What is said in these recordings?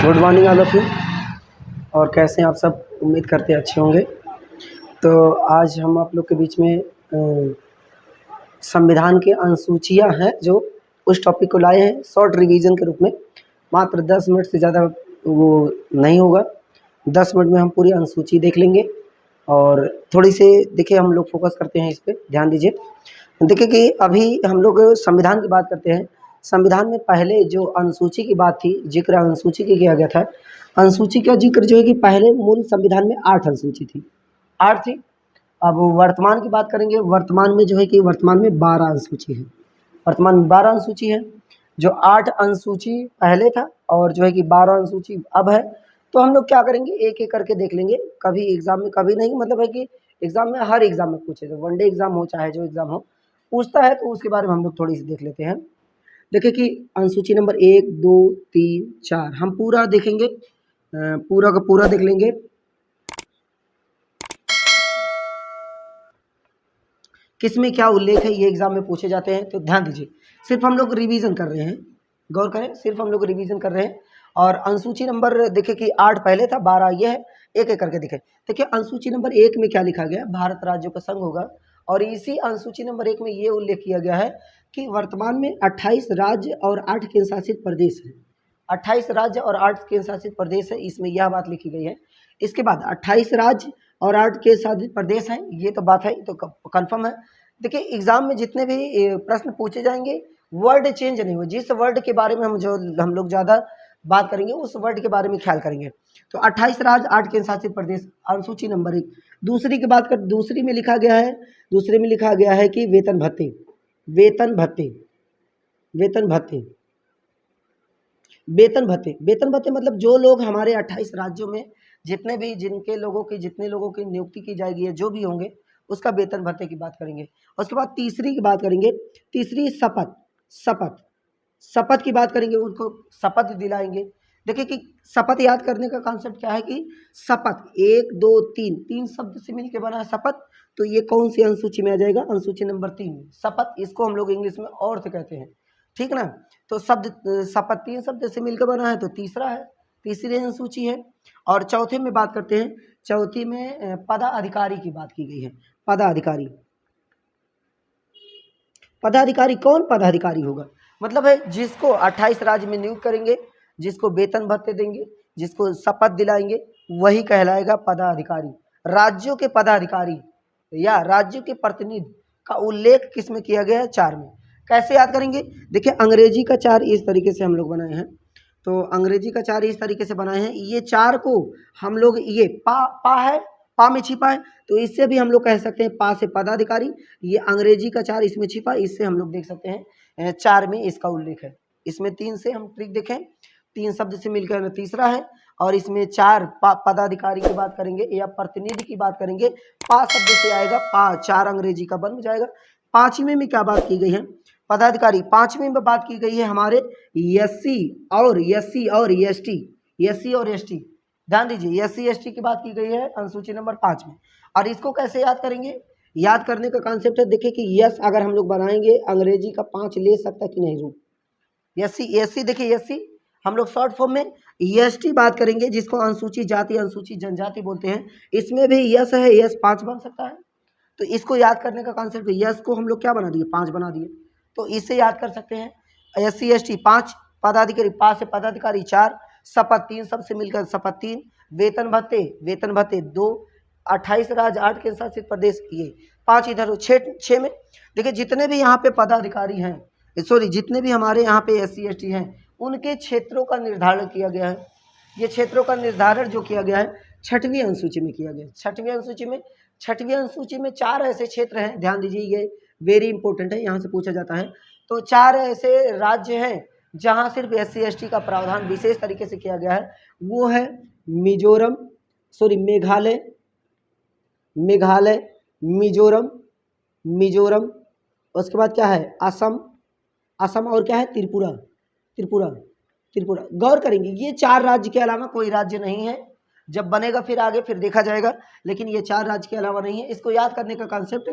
Good morning all of you. और कैसे हैं आप सब? उम्मीद करते हैं अच्छे होंगे। तो आज हम आप लोग के बीच में संविधान की अनुसूचियाँ हैं जो उस टॉपिक को लाए हैं शॉर्ट रिवीजन के रूप में। मात्र 10 मिनट से ज़्यादा वो नहीं होगा। 10 मिनट में हम पूरी अनुसूची देख लेंगे और थोड़ी सी देखिए हम लोग फोकस करते हैं इस पर, ध्यान दीजिए। देखिए कि अभी हम लोग संविधान की बात करते हैं। संविधान में पहले जो अनुसूची की बात थी, जिक्र अनुसूची की किया गया था। अनुसूची का जिक्र जो है कि पहले मूल संविधान में 8 अनुसूची थी, 8 थी। अब वर्तमान की बात करेंगे, वर्तमान में जो है कि वर्तमान में 12 अनुसूची है। वर्तमान में 12 अनुसूची है, जो 8 अनुसूची पहले था और जो है कि 12 अनुसूची अब है। तो हम लोग क्या करेंगे, एक एक करके देख लेंगे। कभी एग्जाम में, कभी नहीं, मतलब है कि एग्जाम में, हर एग्जाम में पूछे, तो वनडे एग्जाम हो चाहे जो एग्जाम हो पूछता है, तो उसके बारे में हम लोग थोड़ी सी देख लेते हैं। देखिए कि अनुसूची नंबर 1, 2, 3, 4 हम पूरा देखेंगे, पूरा का पूरा देख लेंगे। किसमें क्या उल्लेख है, ये एग्जाम में पूछे जाते हैं, तो ध्यान दीजिए। सिर्फ हम लोग रिवीजन कर रहे हैं, गौर करें, सिर्फ हम लोग रिवीजन कर रहे हैं। और अनुसूची नंबर देखिए कि 8 पहले था, 12 ये है। एक एक करके दिखे। देखिए अनुसूची नंबर 1 में क्या लिखा गया, भारत राज्यों का संघ होगा। और इसी अनुसूची नंबर 1 में ये उल्लेख किया गया है कि वर्तमान में 28 राज्य और 8 केंद्र शासित प्रदेश है। 28 राज्य और 8 केंद्र शासित प्रदेश है, इसमें यह बात लिखी गई है। इसके बाद 28 राज्य और 8 केंद्र शासित प्रदेश हैं, ये तो बात है, तो कन्फर्म है। देखिए एग्जाम में जितने भी प्रश्न पूछे जाएंगे, वर्ड चेंज नहीं हो। जिस वर्ड के बारे में हम लोग ज़्यादा बात करेंगे, उस वर्ड के बारे में ख्याल करेंगे। तो 28 राज्य, 8 केंद्र शासित प्रदेश, अनुसूची नंबर 1। दूसरी की बात कर, दूसरी में लिखा गया है, दूसरे में लिखा गया है कि वेतन भत्ते, वेतन भत्ते, वेतन भत्ते, वेतन भत्ते। वेतन भत्ते मतलब जो लोग हमारे 28 राज्यों में जितने भी, जितने लोगों की नियुक्ति की जाएगी, जो भी होंगे, उसका वेतन भत्ते की बात करेंगे। उसके बाद तीसरी की बात करेंगे, तीसरी शपथ, शपथ, शपथ की बात करेंगे, उनको शपथ दिलाएंगे। देखिए कि शपथ याद करने का कॉन्सेप्ट क्या है कि शपथ 1, 2, 3, 3 शब्द से मिलकर बना है शपथ। तो ये कौन सी अनुसूची में आ जाएगा, अनुसूची नंबर 3 शपथ। इसको हम लोग इंग्लिश में और्थ कहते हैं, ठीक ना। तो शब्द शपथ 3 शब्द से मिलकर बना है, तो तीसरा है, तीसरी अनुसूची है। और चौथे में बात करते हैं, चौथी में पदाधिकारी की बात की गई है। पदाधिकारी, पदाधिकारी कौन पदाधिकारी होगा, मतलब है जिसको 28 राज्य में नियुक्त करेंगे, जिसको वेतन भत्ते देंगे, जिसको शपथ दिलाएंगे, वही कहलाएगा पदाधिकारी। राज्यों के पदाधिकारी या राज्यों के प्रतिनिधि का उल्लेख किसमें किया गया है, 4 में। कैसे याद करेंगे, देखिए अंग्रेजी का 4 इस तरीके से हम लोग बनाए हैं। तो अंग्रेजी का 4 इस तरीके से बनाए हैं। ये 4 को हम लोग, ये पा है, पा में छिपा है, तो इससे भी हम लोग कह सकते हैं पा से पदाधिकारी। ये अंग्रेजी का 4 इसमें छिपा, इससे हम लोग देख सकते हैं 4 में इसका उल्लेख है। इसमें 3 से हम ट्रिक देखें, 3 शब्द से मिलकर तीसरा है। और इसमें 4 पदाधिकारी की बात करेंगे या प्रतिनिधि की बात करेंगे, पा शब्द से आएगा, पा 4 अंग्रेजी का बन जाएगा। 5वें में क्या बात की गई है, पदाधिकारी। 5वें में बात की गई है हमारे एससी और एसटी, एससी और एसटी। ध्यान दीजिए, एससी एसटी की बात की गई है अनुसूची नंबर 5 में। और इसको कैसे याद करेंगे, याद करने का कॉन्सेप्ट है, देखिए कि यस अगर हम लोग बनाएंगे, अंग्रेजी का 5 ले सकता कि नहीं रूप। एससी, एससी देखिए, एससी हम लोग शॉर्ट फॉर्म में। एसटी बात करेंगे, जिसको अनुसूचित जाति, अनुसूचित जनजाति बोलते हैं, इसमें भी यस है, यस 5 बन सकता है। तो इसको याद करने का कॉन्सेप्ट, यस को हम लोग क्या बना दिए, 5 बना दिए। तो इससे याद कर सकते हैं, एससी एसटी 5, पदाधिकारी, 5 से पदाधिकारी 4, शपथ 3 सबसे मिलकर शपथ 3, वेतन भत्ते, वेतन भत्ते 2, 28 राज्य, 8 केंद्र शासित प्रदेश, ये 5 इधर, 6 में। देखिए जितने भी यहाँ पे पदाधिकारी हैं, सॉरी जितने भी हमारे यहाँ पे एससी एसटी हैं, उनके क्षेत्रों का निर्धारण किया गया है। ये क्षेत्रों का निर्धारण जो किया गया है 6वीं अनुसूची में किया गया है। 6वीं अनुसूची में, 6वीं अनुसूची में 4 ऐसे क्षेत्र हैं, ध्यान दीजिए, ये वेरी इंपॉर्टेंट है, यहाँ से पूछा जाता है। तो 4 ऐसे राज्य हैं जहाँ सिर्फ एससी एसटी का प्रावधान विशेष तरीके से किया गया है। वो है मिजोरम, सॉरी मेघालय, मेघालय, मिजोरम, मिजोरम। उसके बाद क्या है, असम, असम, और क्या है, त्रिपुरा, त्रिपुरा, त्रिपुरा। गौर करेंगे ये 4 राज्य के अलावा कोई राज्य नहीं है। जब बनेगा फिर आगे फिर देखा जाएगा, लेकिन ये 4 राज्य के अलावा नहीं है। इसको याद करने का कॉन्सेप्ट,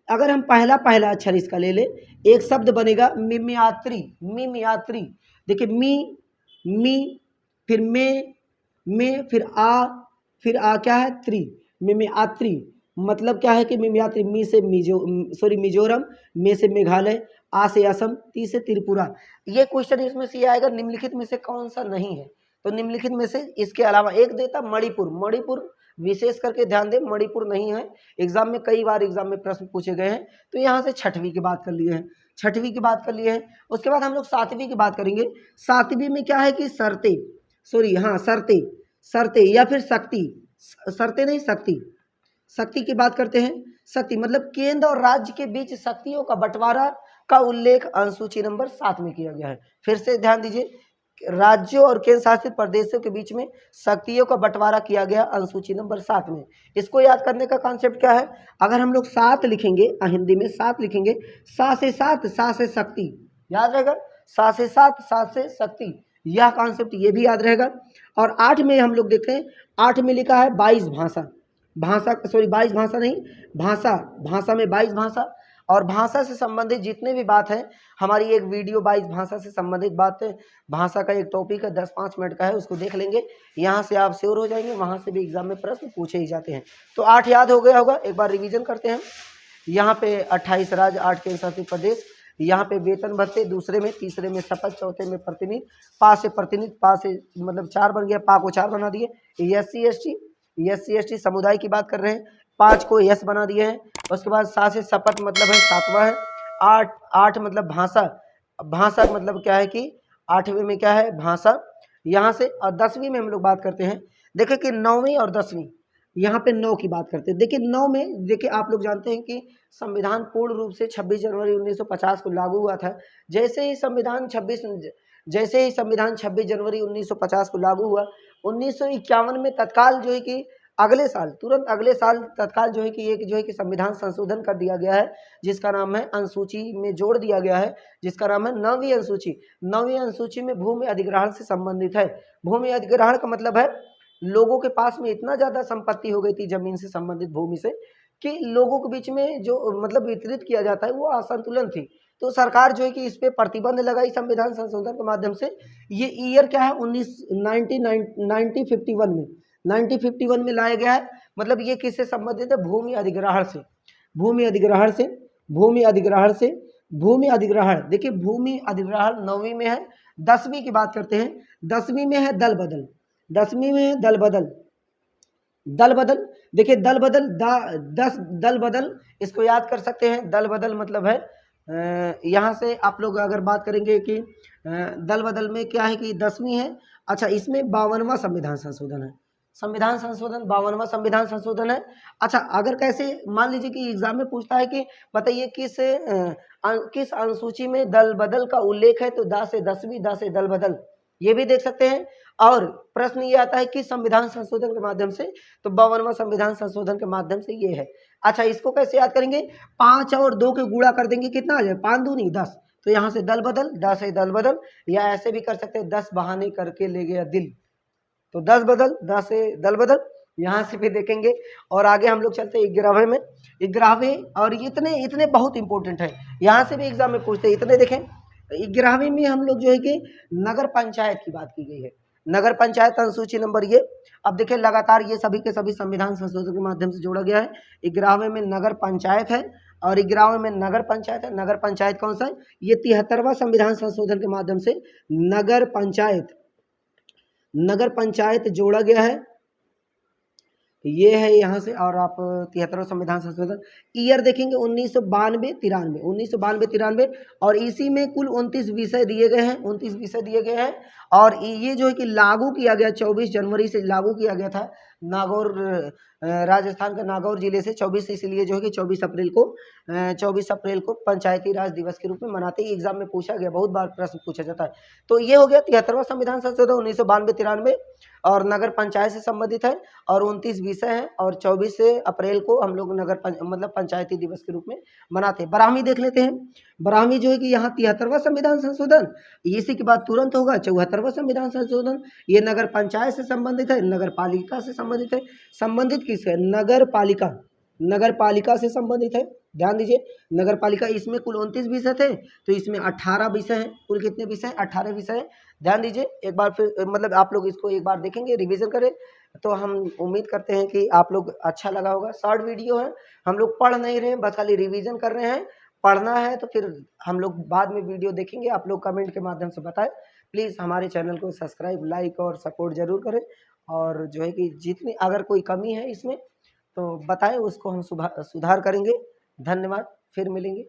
अगर हम पहला अक्षर इसका ले ले, एक शब्द बनेगा मिमयात्री, मिमयात्री। देखिए मी, मी, फिर में फिर आ क्या है त्री, में आत्री, मतलब क्या है कि मिमियात्री, मी से मिजोरम, में से मेघालय, आ से असम, ती से त्रिपुरा। ये क्वेश्चन इसमें से आएगा निम्नलिखित में से कौन सा नहीं है, तो निम्नलिखित में से इसके अलावा एक देता मणिपुर, मणिपुर विशेष करके ध्यान दें मणिपुर नहीं है, एग्जाम में कई बार एग्जाम में प्रश्न पूछे गए हैं। तो यहाँ से छठवीं की बात कर लिए हैं, छठवीं की बात कर लिए हैं। उसके बाद हम लोग सातवीं की बात करेंगे। सातवीं में क्या है कि शर्तें, शर्तें या फिर शक्ति, शर्तें नहीं शक्ति, शक्ति की बात करते हैं। शक्ति मतलब केंद्र और राज्य के बीच शक्तियों का बंटवारा का उल्लेख अनुसूची नंबर 7 में किया गया है। फिर से ध्यान दीजिए, राज्यों और केंद्र शासित प्रदेशों के बीच में शक्तियों का बंटवारा किया गया अनुसूची नंबर 7 में। इसको याद करने का कॉन्सेप्ट क्या है, अगर हम लोग 7 लिखेंगे, हिंदी में 7 लिखेंगे, सा से शक्ति, याद रहेगा, सा से शक्ति, यह कॉन्सेप्ट ये भी याद रहेगा। और 8 में हम लोग देखते हैं, 8 में लिखा है 22 भाषा, 22 भाषा नहीं, भाषा में 22 भाषा। और भाषा से संबंधित जितने भी बात है, हमारी एक वीडियो 22 भाषा से संबंधित बात है, भाषा का एक टॉपिक है 10-5 मिनट का है, उसको देख लेंगे, यहाँ से आप श्योर हो जाएंगे, वहाँ से भी एग्जाम में प्रश्न पूछे ही जाते हैं। तो 8 याद हो गया होगा, एक बार रिवीजन करते हैं। यहाँ पे 28 राज्य, 8 केंद्र शासित प्रदेश, यहाँ पे वेतन भत्ते, दूसरे में, तीसरे में शपथ, चौथे में प्रतिनिधि, पा से मतलब 4 बन गया, पा को 4 बना दिए। एस सी एस टी समुदाय की बात कर रहे हैं, 5 को यस बना दिए हैं। उसके बाद 7 से शपथ मतलब है 7वां है। 8 मतलब भाषा मतलब क्या है कि 8वें में क्या है भाषा, यहाँ से। और 10वीं में हम लोग बात करते हैं, देखिए कि 9वीं और 10वीं, यहाँ पे 9 की बात करते हैं। देखिए 9 में, देखिए आप लोग जानते हैं कि संविधान पूर्ण रूप से 26 जनवरी 1950 को लागू हुआ था। जैसे ही संविधान 26 जनवरी 1950 को लागू हुआ, 1951 में तत्काल जो है कि तुरंत अगले साल तत्काल जो है कि एक जो है कि संविधान संशोधन कर दिया गया है, जिसका नाम है, अनुसूची में जोड़ दिया गया है, जिसका नाम है 9वीं अनुसूची। 9वीं अनुसूची में भूमि अधिग्रहण से संबंधित है। भूमि अधिग्रहण का मतलब है लोगों के पास में इतना ज़्यादा संपत्ति हो गई थी जमीन से संबंधित, भूमि से, कि लोगों के बीच में जो मतलब वितरित किया जाता है वो असंतुलन थी। तो सरकार जो है कि इस पे प्रतिबंध लगाई संविधान संशोधन के माध्यम से। ये ईयर क्या है 1951 में लाया गया है। मतलब ये किससे संबंधित है, भूमि अधिग्रहण से। भूमि अधिग्रहण देखिए, भूमि अधिग्रहण 9वीं में है। 10वीं की बात करते हैं, 10वीं में है दल बदल। 10वीं में है दल बदल। देखिए दल बदल, इसको याद कर सकते हैं। दल बदल मतलब है यहाँ से आप लोग अगर बात करेंगे कि दल बदल में क्या है कि 10वीं है। अच्छा, इसमें 52वां संविधान संशोधन है, 52वां संविधान संशोधन है। अच्छा, अगर कैसे मान लीजिए कि एग्जाम में पूछता है कि बताइए किस अनुसूची में दल बदल का उल्लेख है, तो दा से 10वीं, दा से दल बदल, ये भी देख सकते हैं। और प्रश्न ये आता है कि संविधान संशोधन के माध्यम से, तो 52वां संविधान संशोधन के माध्यम से ये है। अच्छा, इसको कैसे याद करेंगे, 5 और 2 के गुणा कर देंगे, कितना आ जाए, 5 दूनी 10, तो यहाँ से दल बदल, 10 से दल बदल, या ऐसे भी कर सकते हैं 10 बहाने करके ले गया दिल, तो 10 बदल, 10 से दल बदल, यहाँ से भी देखेंगे। और आगे हम लोग चलते हैं 11वें में। 11वें, और इतने बहुत इंपॉर्टेंट है, यहाँ से भी एग्जाम में पूछते हैं, इतने देखें। 11वीं में हम लोग जो है कि नगर पंचायत की बात की गई है, नगर पंचायत अनुसूची नंबर ये। अब देखिए लगातार ये सभी के सभी संविधान संशोधन के माध्यम से जोड़ा गया है। 11वें में नगर पंचायत है, और 11वें में नगर पंचायत है। नगर पंचायत कौन सा है, ये 73वां संविधान संशोधन के माध्यम से नगर पंचायत जोड़ा गया है, ये है यहाँ से। और आप 73वां संविधान संशोधन, ईयर देखेंगे 1992-93, और इसी में कुल 29 विषय दिए गए हैं। और ये जो है कि लागू किया गया 24 जनवरी से लागू किया गया था, नागौर, राजस्थान का नागौर जिले से 24, इसलिए जो है कि 24 अप्रैल को पंचायती राज दिवस के रूप में मनाते ही एग्जाम में पूछा गया, बहुत बार प्रश्न पूछा जाता है। तो ये हो गया 73वां संविधान संशोधन 1992-93, और नगर पंचायत से संबंधित है, और 29 विषय हैं, और 24 अप्रैल को हम लोग मतलब पंचायती दिवस के रूप में मनाते हैं। 12वीं देख लेते हैं। 12वीं जो है कि यहाँ 73वां संविधान संशोधन, इसी के बाद तुरंत होगा 74वां संविधान संशोधन। ये नगर पंचायत से संबंधित है, नगर पालिका से संबंधित है। संबंधित किससे, नगर पालिका से संबंधित है। ध्यान दीजिए, नगर पालिका इसमें कुल 29 विषय थे, तो इसमें 18 विषय हैं। कुल कितने विषय हैं? 18 विषय हैं। ध्यान दीजिए, एक बार फिर मतलब आप लोग इसको एक बार देखेंगे, रिवीजन करें, तो हम उम्मीद करते हैं कि आप लोग अच्छा लगा होगा। शॉर्ट वीडियो है, हम लोग पढ़ नहीं रहे हैं, बस खाली रिवीजन कर रहे हैं। पढ़ना है तो फिर हम लोग बाद में वीडियो देखेंगे, आप लोग कमेंट के माध्यम से बताएं। प्लीज़ हमारे चैनल को सब्सक्राइब, लाइक और सपोर्ट जरूर करें, और जो है कि जितनी अगर कोई कमी है इसमें तो बताएं, उसको हम सुधार करेंगे। धन्यवाद, फिर मिलेंगे।